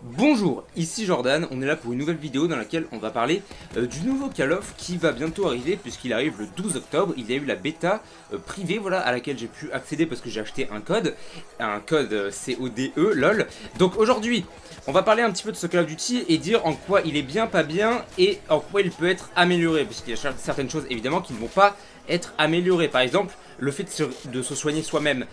Bonjour, ici Jordan, on est là pour une nouvelle vidéo dans laquelle on va parler du nouveau Call of qui va bientôt arriver puisqu'il arrive le 12 octobre. Il y a eu la bêta privée voilà, à laquelle j'ai pu accéder parce que j'ai acheté un code CODE, lol. Donc aujourd'hui, on va parler un petit peu de ce Call of Duty et dire en quoi il est bien, pas bien et en quoi il peut être amélioré. Puisqu'il y a certaines choses évidemment qui ne vont pas être améliorées. Par exemple, le fait de se soigner soi-même.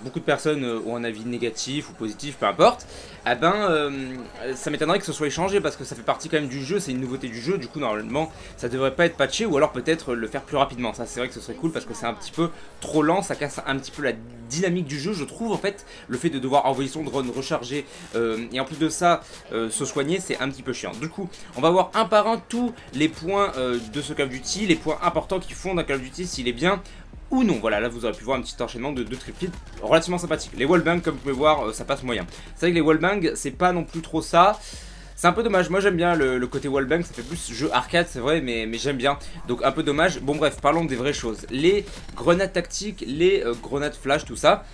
Beaucoup de personnes ont un avis négatif ou positif, peu importe. Ça m'étonnerait que ce soit échangé parce que ça fait partie quand même du jeu, c'est une nouveauté du jeu, du coup normalement ça devrait pas être patché ou alors peut-être le faire plus rapidement. Ça c'est vrai que ce serait cool parce que c'est un petit peu trop lent, ça casse un petit peu la dynamique du jeu, je trouve en fait. Le fait de devoir envoyer son drone, recharger et en plus de ça se soigner, c'est un petit peu chiant. Du coup on va voir un par un tous les points de ce Call of Duty, les points importants qui font d'un Call of Duty s'il est bien ou non. Voilà, là vous aurez pu voir un petit enchaînement de deux triples relativement sympathiques. Les wallbangs, comme vous pouvez voir, ça passe moyen. C'est vrai que les wallbangs, c'est pas non plus trop ça. C'est un peu dommage, moi j'aime bien le côté wallbang, ça fait plus jeu arcade c'est vrai, mais j'aime bien. Donc un peu dommage. Bon bref, parlons des vraies choses. Les grenades tactiques, les grenades flash, tout ça.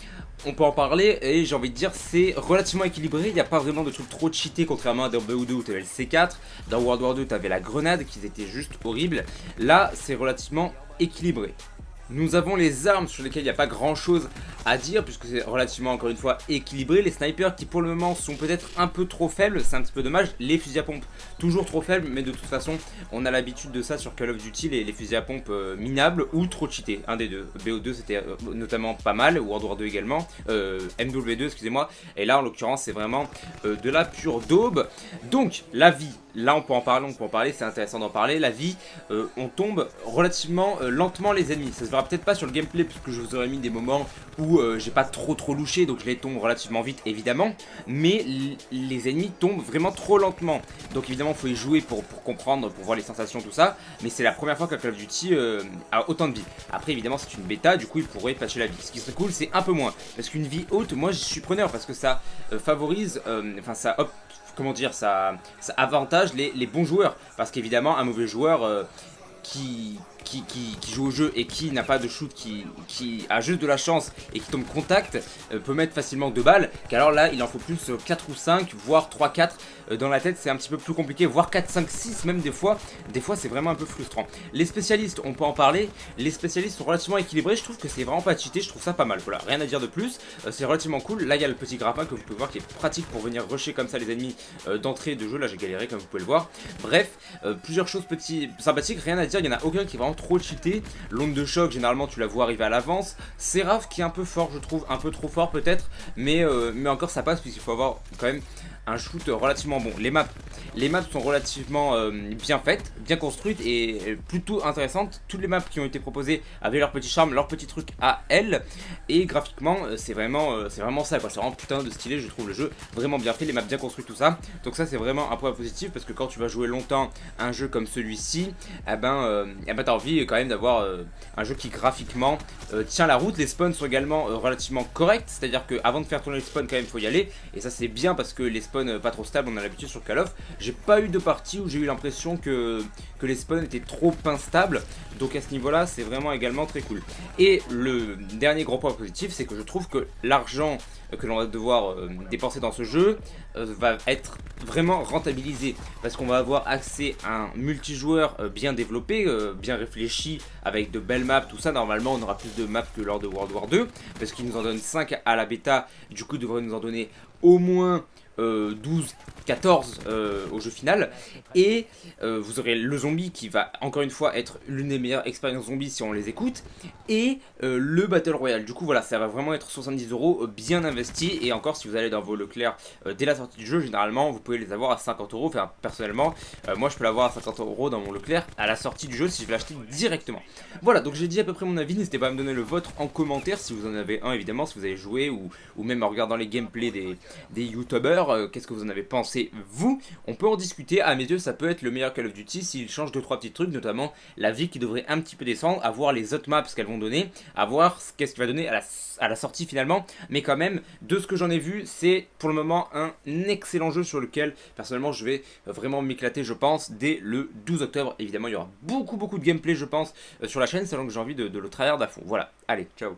On peut en parler et j'ai envie de dire c'est relativement équilibré, il n'y a pas vraiment de trucs trop cheatés contrairement à dans BO2 où tu avais le C4, dans World War 2 tu avais la grenade qui était juste horrible. Là c'est relativement équilibré. Nous avons les armes sur lesquelles il n'y a pas grand chose à dire puisque c'est relativement encore une fois équilibré. Les snipers qui pour le moment sont peut-être un peu trop faibles, c'est un petit peu dommage. Les fusils à pompe toujours trop faibles, mais de toute façon on a l'habitude de ça sur Call of Duty, les fusils à pompe minables ou trop cheatés, un des deux. BO2 c'était notamment pas mal, World War 2 également, MW2 excusez-moi, et là en l'occurrence c'est vraiment de la pure daube. Donc la vie, là on peut en parler, c'est intéressant d'en parler. La vie, on tombe relativement lentement les ennemis, ça se verra peut-être pas sur le gameplay puisque je vous aurais mis des moments où j'ai pas trop louché, donc je les tombe relativement vite évidemment, mais les ennemis tombent vraiment trop lentement. Donc évidemment il faut y jouer pour comprendre, pour voir les sensations, tout ça, mais c'est la première fois qu'un Call of Duty a autant de vie. Après évidemment c'est une bêta, du coup il pourrait patcher la vie. Ce qui serait cool c'est un peu moins, parce qu'une vie haute, moi je suis preneur, parce que ça favorise, enfin ça comment dire, ça avantage les bons joueurs, parce qu'évidemment un mauvais joueur qui joue au jeu et qui n'a pas de shoot, qui a juste de la chance et qui tombe contact, peut mettre facilement 2 balles, qu'alors là il en faut plus 4 ou 5, voire 3-4 dans la tête, c'est un petit peu plus compliqué, voire 4, 5, 6 même des fois c'est vraiment un peu frustrant. Les spécialistes, on peut en parler, les spécialistes sont relativement équilibrés, je trouve que c'est vraiment pas cheaté, je trouve ça pas mal, voilà, rien à dire de plus, c'est relativement cool. Là il y a le petit grappin que vous pouvez voir qui est pratique pour venir rusher comme ça les ennemis d'entrée de jeu, là j'ai galéré comme vous pouvez le voir. Bref, plusieurs choses sympathiques, rien à dire, il y en a aucun qui est vraiment trop cheaté. L'onde de choc généralement tu la vois arriver à l'avance. Seraph qui est un peu fort je trouve, un peu trop fort peut-être, mais encore ça passe puisqu'il faut avoir quand même un shoot relativement bon. Les maps sont relativement bien faites, bien construites et plutôt intéressantes. Toutes les maps qui ont été proposées avaient leur petit charme, leur petit truc à elles. Et graphiquement c'est vraiment ça quoi. C'est vraiment putain de stylé, je trouve le jeu vraiment bien fait, les maps bien construites, tout ça. Donc ça c'est vraiment un point positif parce que quand tu vas jouer longtemps un jeu comme celui-ci, t'as envie quand même d'avoir un jeu qui graphiquement tient la route. Les spawns sont également relativement corrects, c'est-à-dire qu'avant de faire tourner les spawns quand même il faut y aller. Et ça c'est bien parce que les spawns pas trop stables, on a l'habitude sur Call of. J'ai pas eu de partie où j'ai eu l'impression que les spawns étaient trop instables. Donc à ce niveau là c'est vraiment également très cool. Et le dernier gros point positif c'est que je trouve que l'argent que l'on va devoir dépenser dans ce jeu va être vraiment rentabilisé parce qu'on va avoir accès à un multijoueur bien développé, bien réfléchi, avec de belles maps, tout ça. Normalement on aura plus de maps que lors de World War 2 parce qu'il nous en donne 5 à la bêta, du coup il devrait nous en donner au moins 12, 14 au jeu final. Et vous aurez le zombie qui va encore une fois être l'une des meilleures expériences zombies si on les écoute, et le Battle Royale. Du coup voilà, ça va vraiment être 70 € bien investi. Et encore si vous allez dans vos Leclerc dès la sortie du jeu, généralement vous pouvez les avoir à 50 €. Enfin personnellement moi je peux l'avoir à 50 € dans mon Leclerc à la sortie du jeu si je vais l'acheter directement. Voilà, donc j'ai dit à peu près mon avis, n'hésitez pas à me donner le vôtre en commentaire si vous en avez un évidemment, si vous avez joué ou même en regardant les gameplays des youtubeurs. Qu'est-ce que vous en avez pensé vous? On peut en discuter, à mes yeux ça peut être le meilleur Call of Duty s'il change 2-3 petits trucs, notamment la vie qui devrait un petit peu descendre, à voir les autres maps qu'elles vont donner, à voir qu'est-ce qu'il va donner à la sortie finalement. Mais quand même, de ce que j'en ai vu, c'est pour le moment un excellent jeu sur lequel personnellement je vais vraiment m'éclater je pense dès le 12 octobre. Évidemment il y aura beaucoup de gameplay je pense sur la chaîne, selon que j'ai envie de le tryhard à fond. Voilà, allez, ciao.